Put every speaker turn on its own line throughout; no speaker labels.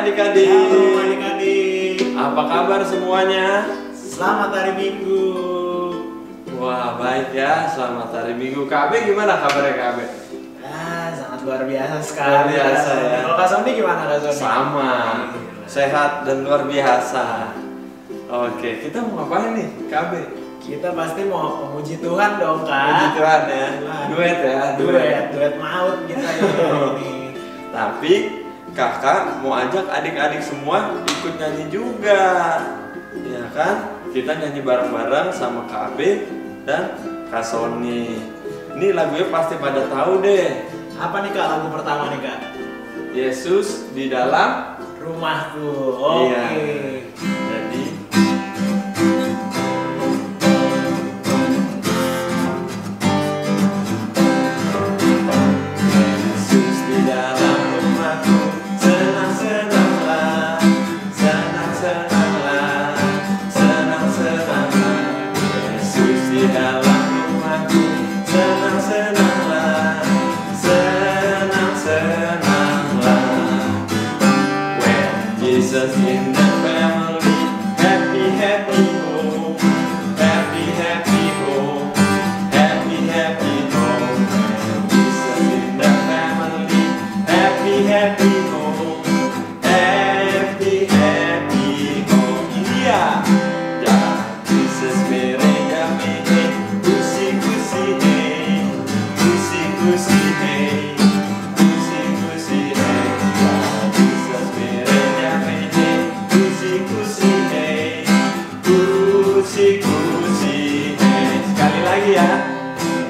adik-adik.
Halo adik-adik.
Apa kabar semuanya?
Selamat hari Minggu.
Wah, baik ya. Selamat hari Minggu. Kak Abe gimana kabarnya Kak Abe?
Sangat luar biasa sekali.
Luar biasa ya.
Kalau Kak Sony gimana Kak Sony?
Sama. Sehat dan luar biasa. Oke, kita mau ngapain nih Kak Abe?
Kita pasti mau memuji Tuhan dong Kak.
Puji Tuhan ya. Duet ya.
Duet maut kita ini.
Tapi kakak mau ajak adik-adik semua ikut nyanyi juga, ya kan? Kita nyanyi bareng-bareng sama Kak Abe dan Kak Sony. Ini lagunya pasti pada tahu deh.
Apa nih Kak lagu pertama nih Kak?
Yesus di dalam
Rumahku. Oke.
Iya. Jadi Yesus di dalam rumahku, senang-senanglah, senang-senanglah, senang-senanglah. Yesus di dalam rumahku, senang-senanglah, senang-senanglah. When Jesus in the family, happy, happy home, happy, happy home, happy, happy home. When Jesus in the family, happy, happy home, happy, happy home. Iya, ya Jesus mereja mehe, kusi kusi hey, kusi kusi hey, kusi kusi hey. Ya Jesus mereja mehe, kusi kusi hey, kusi kusi hey. Sekali lagi ya.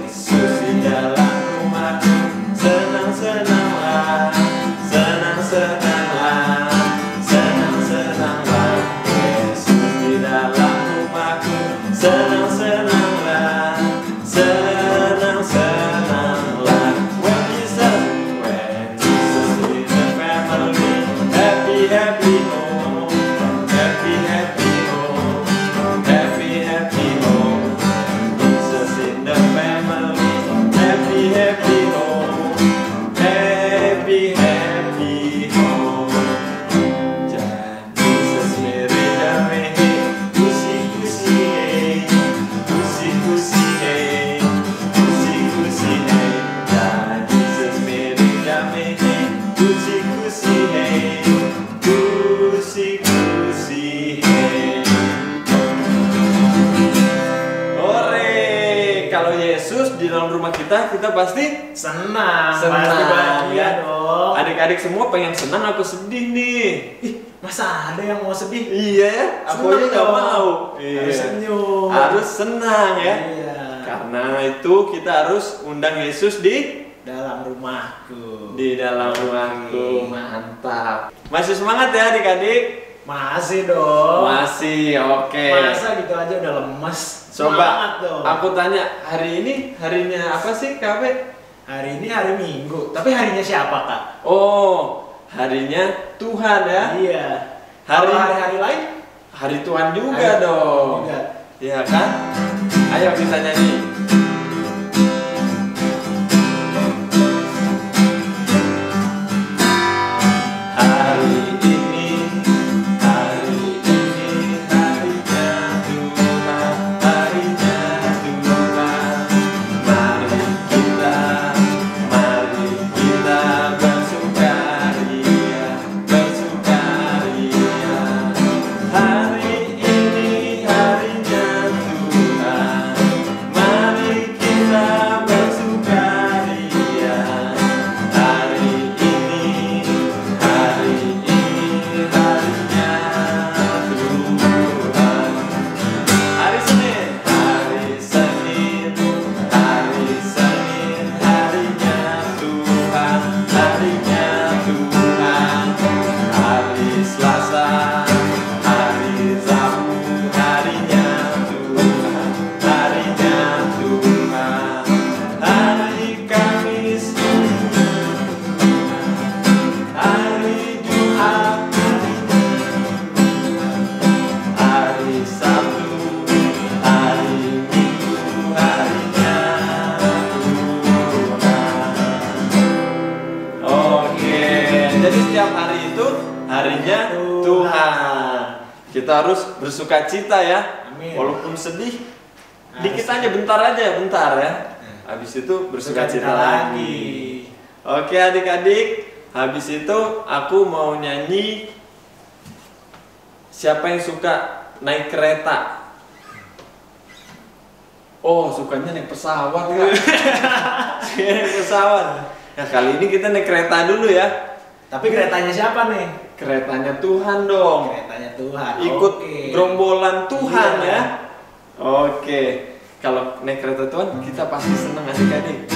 Yesus di dalam rumahku, senang-senanglah, senang-senanglah, senang-senanglah. Yesus di dalam rumahku, senang-senanglah, senang-senanglah. When Jesus in the family, happy, happy home, happy, happy home, happy, happy home. Jesus in the family, happy, happy home, happy, happy home. Jangan Jesus mereja mehe, kusi kusi hey, kusi kusi hey, kusi kusi hey. Jangan Jesus mereja mehe, kusi kusi hey, kusi kusi hey. Ore, kalau Yesus di dalam rumah kita pasti
Senang.
senang.
Pasti bahagia
ya.
dong.
Adik-adik semua pengen senang atau sedih nih?
Ih, masa ada yang mau sedih?
Iya ya, aku aja
Senang
nggak
dong.
mau.
Harus senyum.
Harus senang ya.
Iya.
Karena itu kita harus undang Yesus di
Dalam rumahku.
dalam rumahku. Mantap. Masih semangat ya adik-adik?
Masih dong.
Masih, oke.
Masa gitu aja udah lemes. Semangat
Coba
dong.
aku tanya, hari ini harinya apa sih Kak Abe?
Hari ini hari Minggu. Tapi harinya siapa Kak?
Oh, harinya Tuhan ya.
Iya.
Hari-
Kalau hari-hari lain?
Hari Tuhan juga
Hari
dong.
juga.
Iya kan? Ayo kita nyanyi. Hari ini harinya Tuhan, harinya Tuhan. Mari kita bersukaria, bersukaria. Hari ini harinya Tuhan, mari kita bersukaria. Hari ini harinya Tuhan. Hari Senin, harinya Tuhan, harinya Tuhan. Hari Selasa, hari Rabu, harinya Tuhan, harinya Tuhan. Hari Kamis, hari Jumat, hari Sabtu, hari Minggu, harinya Tuhan. Oke, jadi setiap hari itu harinya Tuhan. Kita harus bersuka cita ya.
Amin.
Walaupun sedih, dikit aja, bentar ya. Habis itu bersuka cita lagi. Oke adik-adik, habis itu aku mau nyanyi siapa yang suka naik kereta? Oh, sukanya naik pesawat kan? Naik pesawat. Nah, kali ini kita naik kereta dulu ya.
Tapi keretanya siapa nih?
Keretanya Tuhan dong.
Keretanya Tuhan.
Ikut
Oke.
gerombolan Tuhan
Iya.
ya. Oke. Kalau naik kereta Tuhan kita pasti senang adik-adik.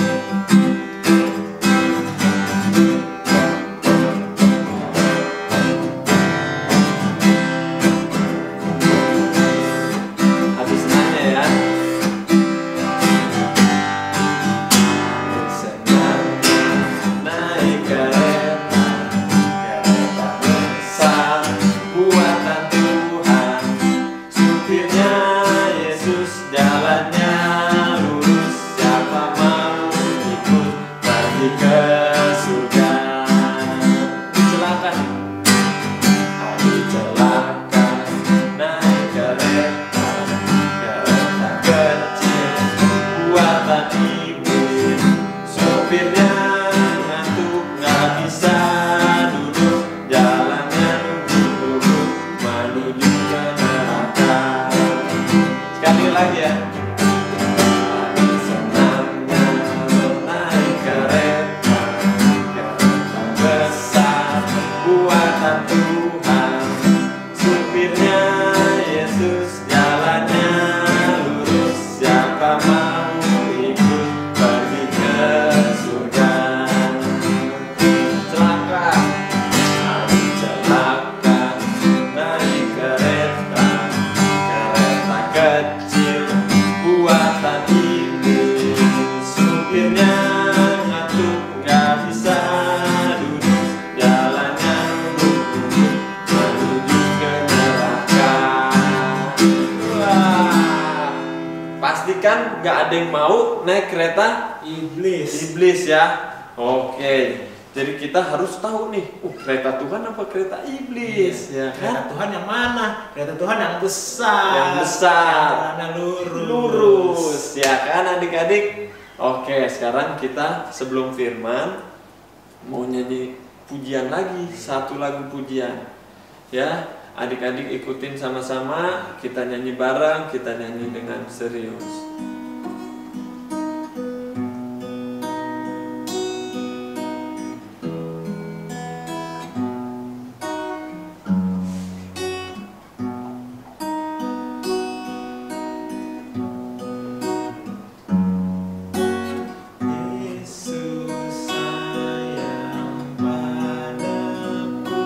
Habis nanya ya. Senang naik kereta, kereta besar buatan Tuhan. Supirnya Yesus, jalannya lurus. Siapa mau ikut pergi ke surga? Silakan. Aduh celaka naik kereta, kereta kecil buatan iblis. Supirnya ngantuk nggak bisa duduk, jalannya nunduk-nunduk menuju ke neraka. Sekali lagi ya. Aduh senangnya naik kereta, kereta besar buatan Tuhan. Supirnya Yesus, jalannya lurus. Siapa mau ikut pergi ke surga? Celaka, aduh celaka naik kereta, kereta kecil buatan iblis. Supirnya ngantuk nggak bisa duduk, jalannya nunduk-nunduk menuju ke neraka. Wah, pastikan nggak ada yang mau naik kereta iblis ya. Oke, jadi kita harus tahu nih, kereta Tuhan apa kereta iblis ya
Kereta
kan?
Tuhan yang mana? Kereta Tuhan yang besar.
Yang besar.
Yang jalannya lurus.
Lurus ya kan adik-adik. Oke, sekarang kita sebelum firman mau nyanyi pujian lagi, satu lagu pujian ya. Adik-adik ikutin sama-sama, kita nyanyi bareng, kita nyanyi dengan serius. Yesus sayang padaku,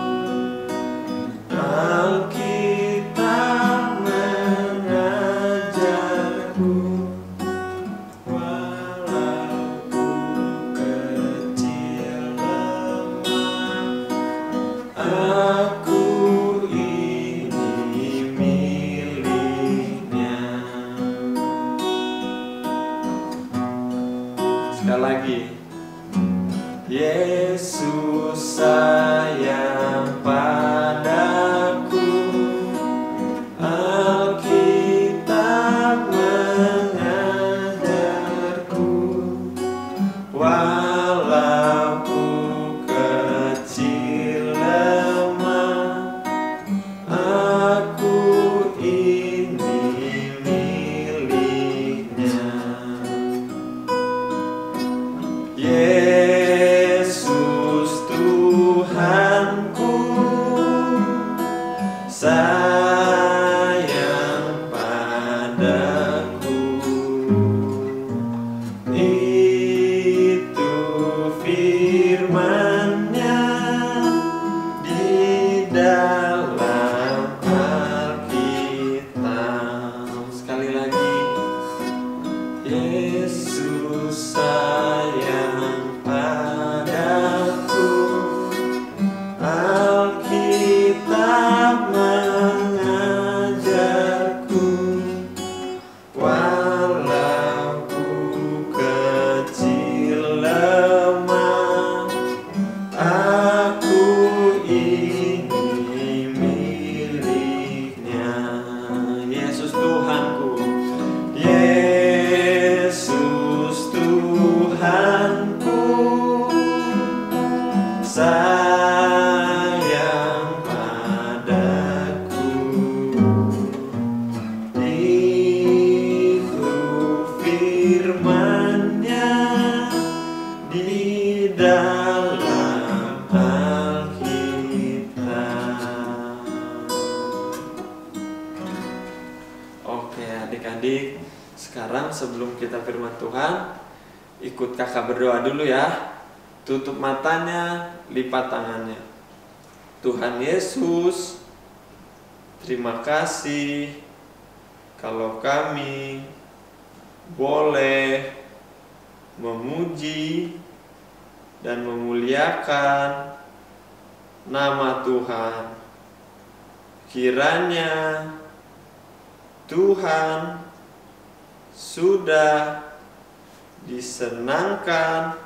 Alkitab mengajarku, walau ku kecil lemah, aku ini miliknya. Sekali lagi. Yesus sayang padaku, Alkitab mengajarku, walau ku kecil lemah, aku ini miliknya. Yesus Tuhanku, sayang padaku, itu di dalam Alkitab. Oke adik-adik, sekarang sebelum kita firman Tuhan, ikut kakak berdoa dulu ya. Tutup matanya, lipat tangannya. Tuhan Yesus, terima kasih kalau kami boleh memuji dan memuliakan nama Tuhan. Kiranya Tuhan sudah disenangkan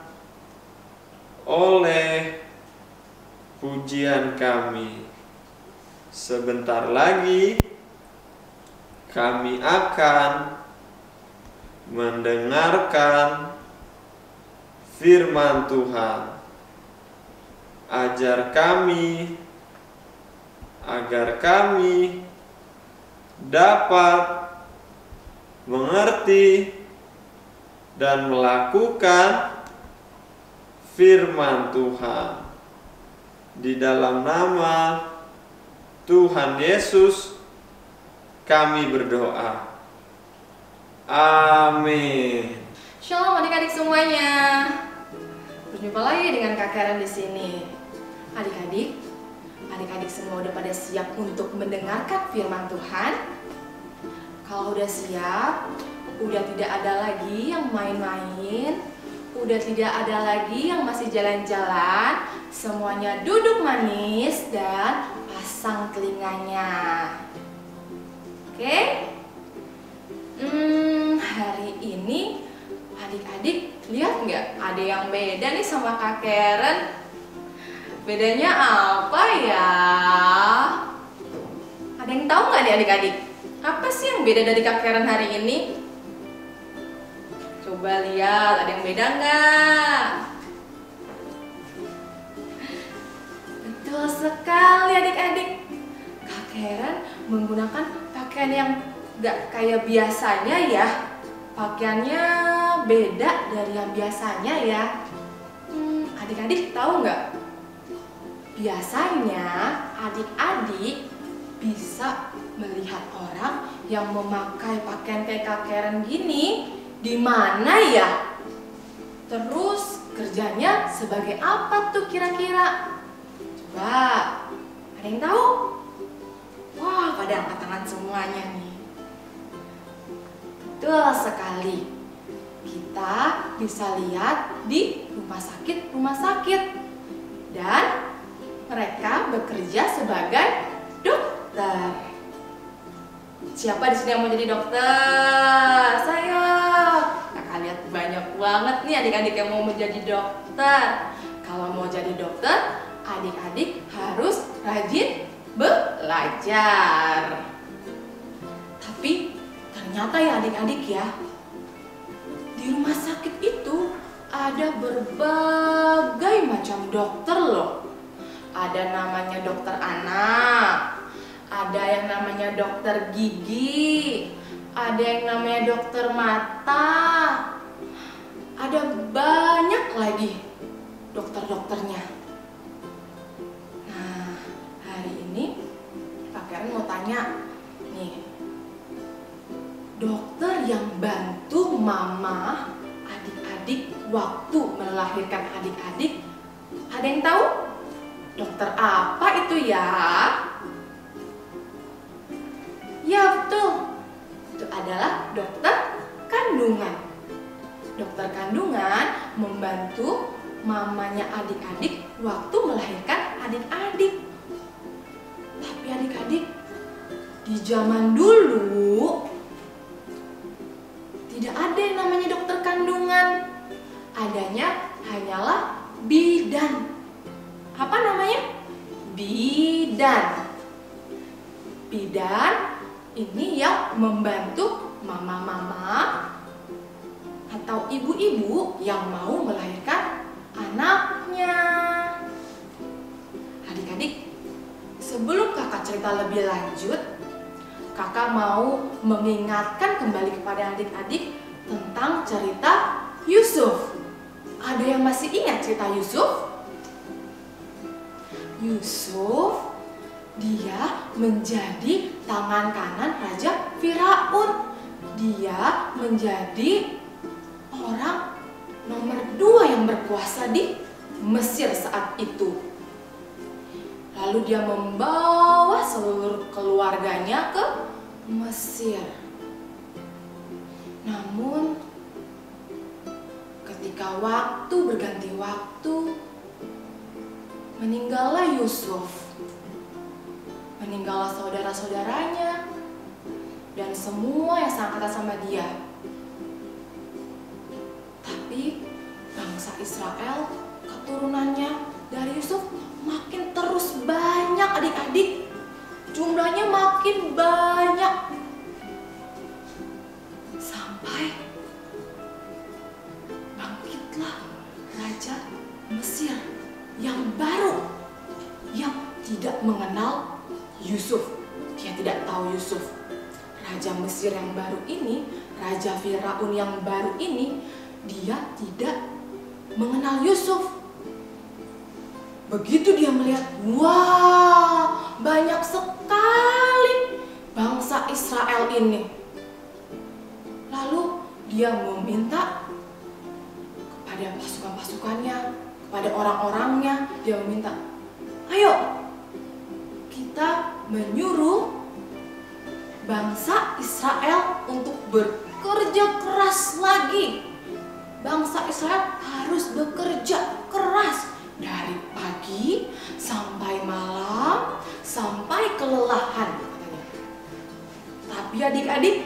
oleh pujian kami. Sebentar lagi kami akan mendengarkan firman Tuhan. Ajar kami agar kami dapat mengerti dan melakukan firman Tuhan. Di dalam nama Tuhan Yesus kami berdoa. Amin.
Shalom adik-adik semuanya. Berjumpa lagi dengan Kak Karen di sini. Adik-adik semua udah pada siap untuk mendengarkan firman Tuhan? Kalau udah siap, udah tidak ada lagi yang main-main, udah tidak ada lagi yang masih jalan-jalan, semuanya duduk manis dan pasang telinganya. Oke? Hari ini adik-adik lihat nggak? Ada yang beda nih sama Kak Karen. Bedanya apa ya? Ada yang tahu nggak nih adik-adik? Apa sih yang beda dari Kak Karen hari ini? Coba lihat, ada yang beda nggak? Betul sekali adik-adik. Kak Karen menggunakan pakaian yang nggak kayak biasanya ya. Pakaiannya beda dari yang biasanya ya. Adik-adik tahu nggak? Biasanya adik-adik bisa melihat orang yang memakai pakaian kayak Kak Karen gini di mana ya? Terus kerjanya sebagai apa tuh kira-kira? Coba, ada yang tahu? Wah, pada angkat tangan semuanya nih. Betul sekali. Kita bisa lihat di rumah sakit dan mereka bekerja sebagai dokter. Siapa di sini yang mau jadi dokter? Saya. Kakak lihat banyak banget nih adik-adik yang mau menjadi dokter. Kalau mau jadi dokter, adik-adik harus rajin belajar. Tapi ternyata ya adik-adik ya, di rumah sakit itu ada berbagai macam dokter loh. Ada namanya dokter anak, ada yang namanya dokter gigi, ada yang namanya dokter mata, ada banyak lagi dokter-dokternya. Nah, hari ini Kak Karen mau tanya nih, dokter yang bantu mama adik-adik waktu melahirkan adik-adik, ada yang tahu? Dokter apa itu ya? Ya betul, itu adalah dokter kandungan. Dokter kandungan membantu mamanya adik-adik waktu melahirkan adik-adik. Tapi adik-adik, di zaman dulu tidak ada yang namanya dokter kandungan. Adanya hanyalah bidan. Apa namanya? Bidan. Bidan ini yang membantu mama-mama atau ibu-ibu yang mau melahirkan anaknya. Adik-adik, sebelum kakak cerita lebih lanjut, kakak mau mengingatkan kembali kepada adik-adik tentang cerita Yusuf. Ada yang masih ingat cerita Yusuf? Yusuf, dia menjadi tangan kanan Raja Firaun. Dia menjadi orang nomor 2 yang berkuasa di Mesir saat itu. Lalu dia membawa seluruh keluarganya ke Mesir. Namun ketika waktu berganti waktu, meninggallah Yusuf, meninggallah saudara-saudaranya, dan semua yang seangkatan sama dia. Tapi bangsa Israel, keturunannya dari Yusuf makin terus banyak adik-adik. Jumlahnya makin banyak. Sampai bangkitlah Raja Mesir yang baru, yang tidak mengenal Yusuf. Dia tidak tahu Yusuf. Raja Mesir yang baru ini, Raja Firaun yang baru ini, dia tidak mengenal Yusuf. Begitu dia melihat, wah, banyak sekali bangsa Israel ini. Lalu dia meminta kepada pasukan-pasukannya, kepada orang-orangnya, dia meminta, ayo kita menyuruh bangsa Israel untuk bekerja keras lagi. Bangsa Israel harus bekerja keras dari pagi sampai malam, sampai kelelahan, katanya. Tapi adik-adik,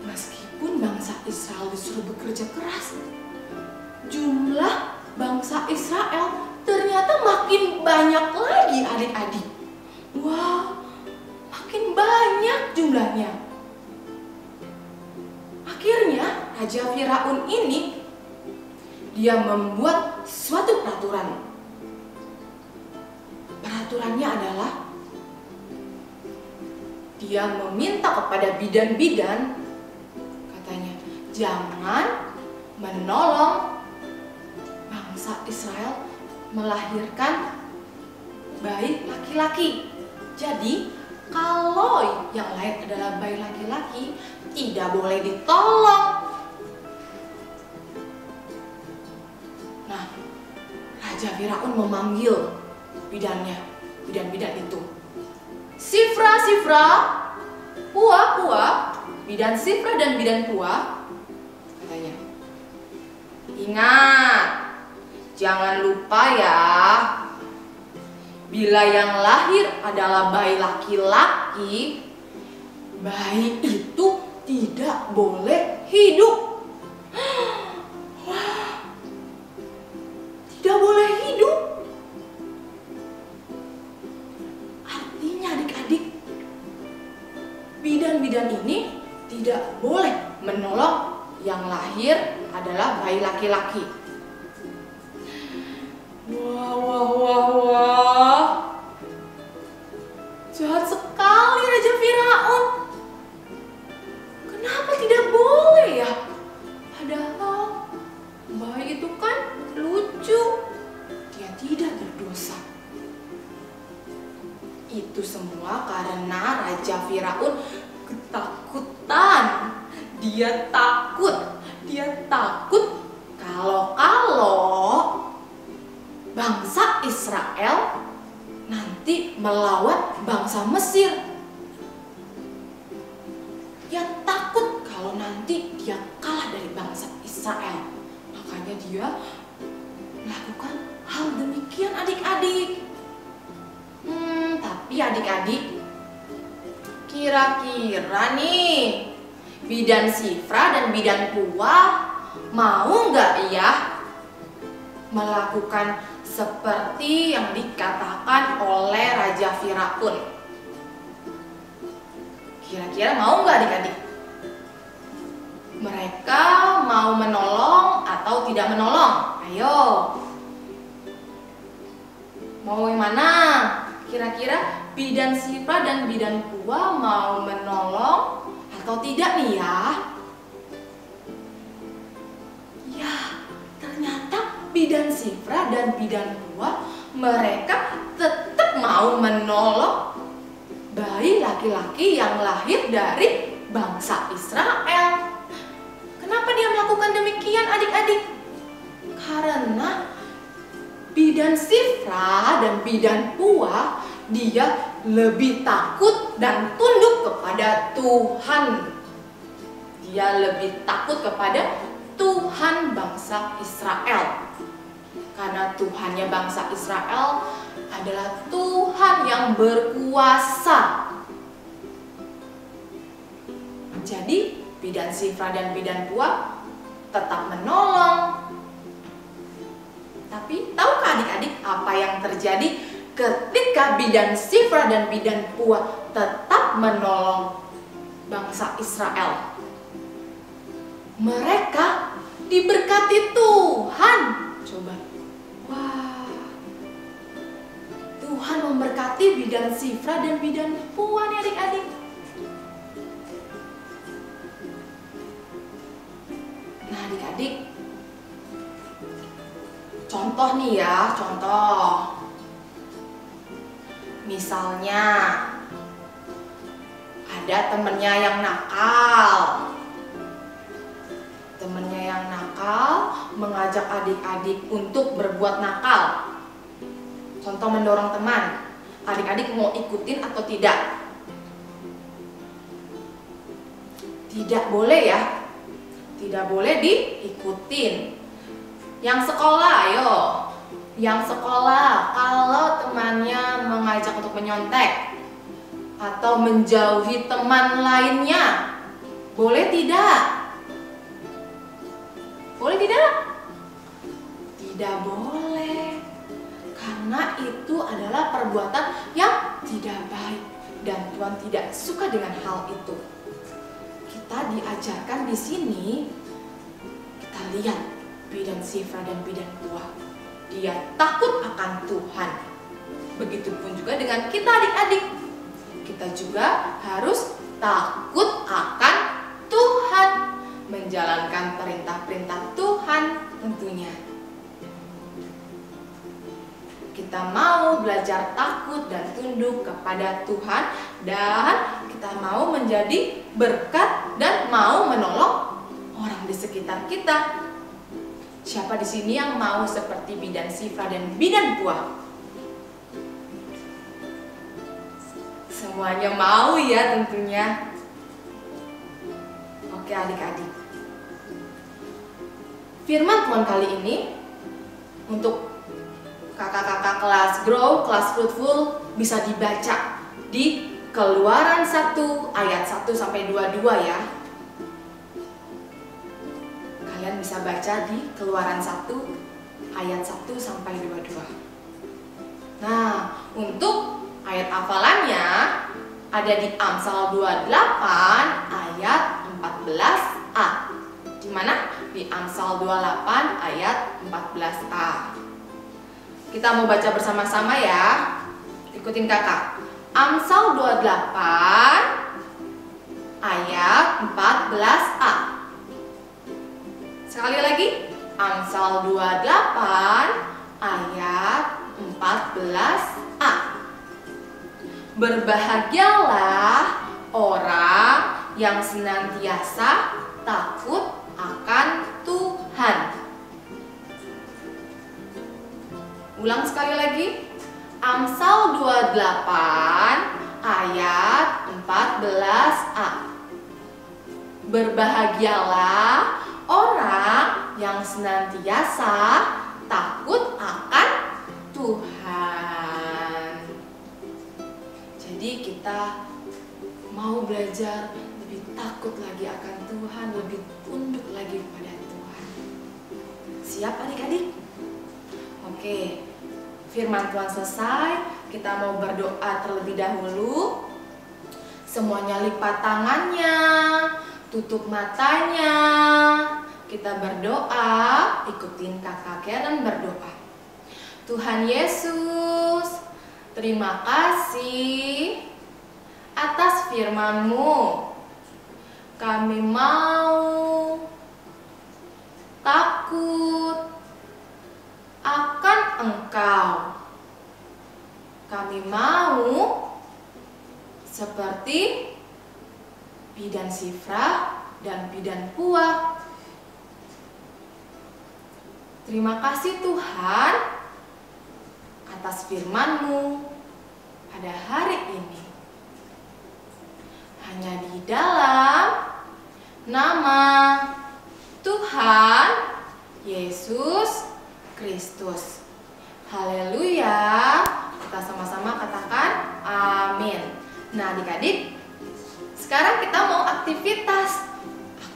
meskipun bangsa Israel disuruh bekerja keras, jumlah bangsa Israel ternyata makin banyak lagi adik-adik. Wah, makin banyak jumlahnya. Akhirnya Raja Firaun ini, dia membuat suatu peraturan. Peraturannya adalah dia meminta kepada bidan-bidan, katanya, jangan menolong bangsa Israel melahirkan bayi laki-laki. Jadi kalau yang lahir adalah bayi laki-laki, tidak boleh ditolong. Nah, Raja Firaun memanggil bidannya, bidan-bidan itu. Sifra, Sifra, Pua, Pua, bidan Sifra dan bidan Pua, katanya. Ingat, jangan lupa ya, bila yang lahir adalah bayi laki-laki, bayi itu tidak boleh hidup. Wah, tidak boleh hidup. Artinya adik-adik, bidan-bidan ini tidak boleh menolong yang lahir adalah bayi laki-laki. Wah, wah, wah, wah. Jahat sekali Raja Firaun. Kenapa tidak boleh ya? Padahal bayi itu kan lucu. Dia tidak berdosa. Itu semua karena Raja Firaun ketakutan. Dia takut kalau bangsa Israel nanti melawan bangsa Mesir. Dia takut kalau nanti dia kalah dari bangsa Israel. Makanya dia melakukan hal demikian adik-adik. Tapi adik-adik, kira-kira nih bidan Sifra dan bidan Pua mau nggak ya melakukan seperti yang dikatakan oleh Raja Firaun? Kira-kira mau nggak adik-adik? Mereka mau menolong atau tidak menolong? Ayo, mau yang mana? Kira-kira bidan Sifra dan bidan Pua mau menolong atau tidak nih ya? bidan Sifra dan bidan Pua, mereka tetap mau menolong bayi laki-laki yang lahir dari bangsa Israel. Kenapa dia melakukan demikian, adik-adik? Karena bidan Sifra dan bidan Pua, dia lebih takut dan tunduk kepada Tuhan. Dia lebih takut kepada Tuhan bangsa Israel. Karena Tuhannya bangsa Israel adalah Tuhan yang berkuasa. Jadi bidan Sifra dan bidan Pua tetap menolong. Tapi tahukah adik-adik apa yang terjadi ketika bidan Sifra dan bidan Pua tetap menolong bangsa Israel? Mereka diberkati Tuhan. Coba. Wah. Tuhan memberkati bidan Sifra dan bidan Pua nih adik-adik. Nah adik-adik, contoh nih ya, contoh. Misalnya ada temennya yang nakal. Temennya yang nakal mengajak adik-adik untuk berbuat nakal. Contoh mendorong teman. Adik-adik mau ikutin atau tidak? Tidak boleh ya. Tidak boleh diikutin. Yang sekolah, ayo. Yang sekolah, kalau temannya mengajak untuk menyontek atau menjauhi teman lainnya, boleh tidak? Boleh tidak? Tidak boleh. Karena itu adalah perbuatan yang tidak baik dan Tuhan tidak suka dengan hal itu. Kita diajarkan di sini, kita lihat bidan Sifra dan bidan Pua. Dia takut akan Tuhan. Begitupun juga dengan kita adik-adik. Kita juga harus takut akan Tuhan, menjalankan perintah-perintah Tuhan tentunya. Kita mau belajar takut dan tunduk kepada Tuhan, dan kita mau menjadi berkat dan mau menolong orang di sekitar kita. Siapa di sini yang mau seperti bidan Sifra dan bidan Pua? Semuanya mau ya tentunya. Oke adik-adik. Firman Tuhan kali ini untuk kakak-kakak kelas Grow, kelas Fruitful bisa dibaca di Keluaran 1 ayat 1 sampai 22 ya. Kalian bisa baca di Keluaran 1 ayat 1 sampai 22. Nah, untuk ayat hafalannya ada di Amsal 28 ayat 14a. Di mana? Di Amsal 28 ayat 14a. Kita mau baca bersama-sama ya. Ikutin kakak. Amsal 28 ayat 14a. Sekali lagi. Amsal 28 ayat 14a. Berbahagialah orang yang senantiasa takut akan Tuhan. Ulang sekali lagi. Amsal 28 ayat 14a. Berbahagialah orang yang senantiasa takut akan Tuhan. Jadi kita mau belajar lebih takut lagi akan Tuhan, lebih tunduk lagi kepada Tuhan. Siap adik-adik? Oke, firman Tuhan selesai. Kita mau berdoa terlebih dahulu. Semuanya lipat tangannya, tutup matanya. Kita berdoa, ikutin kakak Karen berdoa. Tuhan Yesus, terima kasih atas firman-Mu. Kami mau takut engkau. Kami mau seperti bidan Sifra dan bidan Puah. Terima kasih Tuhan atas firman-Mu pada hari ini. Hanya di dalam nama Tuhan Yesus Kristus. Haleluya. Kita sama-sama katakan amin. Nah, adik-adik, sekarang kita mau aktivitas.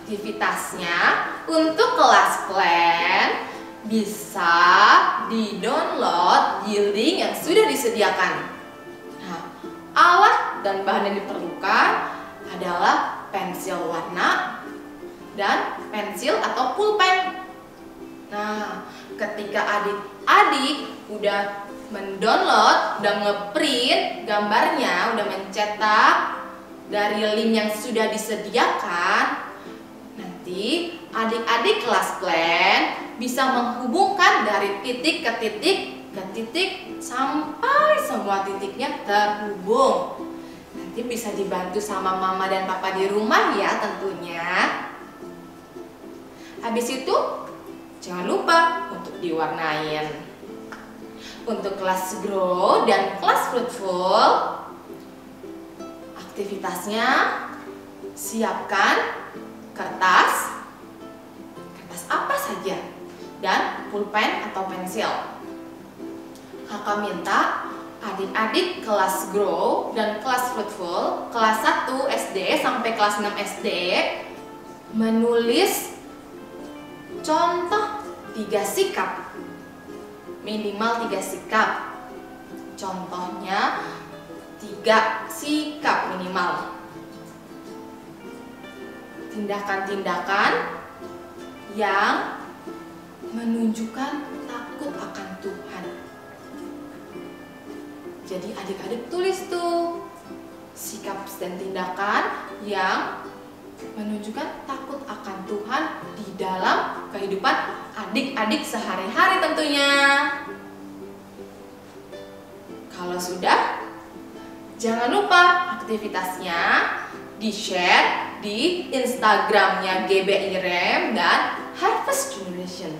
Aktivitasnya untuk kelas plan bisa di-download di link yang sudah disediakan. Nah, alat dan bahan yang diperlukan adalah pensil warna dan pensil atau pulpen. Nah, ketika adik-adik udah mendownload, udah ngeprint gambarnya, udah mencetak dari link yang sudah disediakan, nanti adik-adik kelas plan bisa menghubungkan dari titik ke titik sampai semua titiknya terhubung. Nanti bisa dibantu sama mama dan papa di rumah ya tentunya. Habis itu jangan lupa untuk diwarnain. Untuk kelas Grow dan kelas Fruitful, aktivitasnya siapkan kertas apa saja dan pulpen atau pensil. Kakak minta adik-adik kelas Grow dan kelas Fruitful, kelas 1 SD sampai kelas 6 SD menulis contoh 3 sikap, minimal 3 sikap. Contohnya 3 sikap minimal. Tindakan-tindakan yang menunjukkan takut akan Tuhan. Jadi adik-adik tulis tuh sikap dan tindakan yang menunjukkan takut akan Tuhan di dalam kehidupan adik-adik sehari-hari tentunya. Kalau sudah, jangan lupa aktivitasnya di-share di Instagramnya GBI Rem dan Harvest Generation.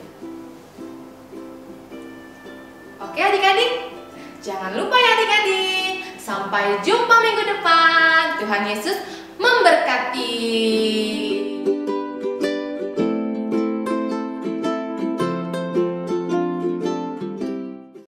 Oke adik-adik, jangan lupa ya adik-adik. Sampai jumpa minggu depan. Tuhan Yesus memberkati.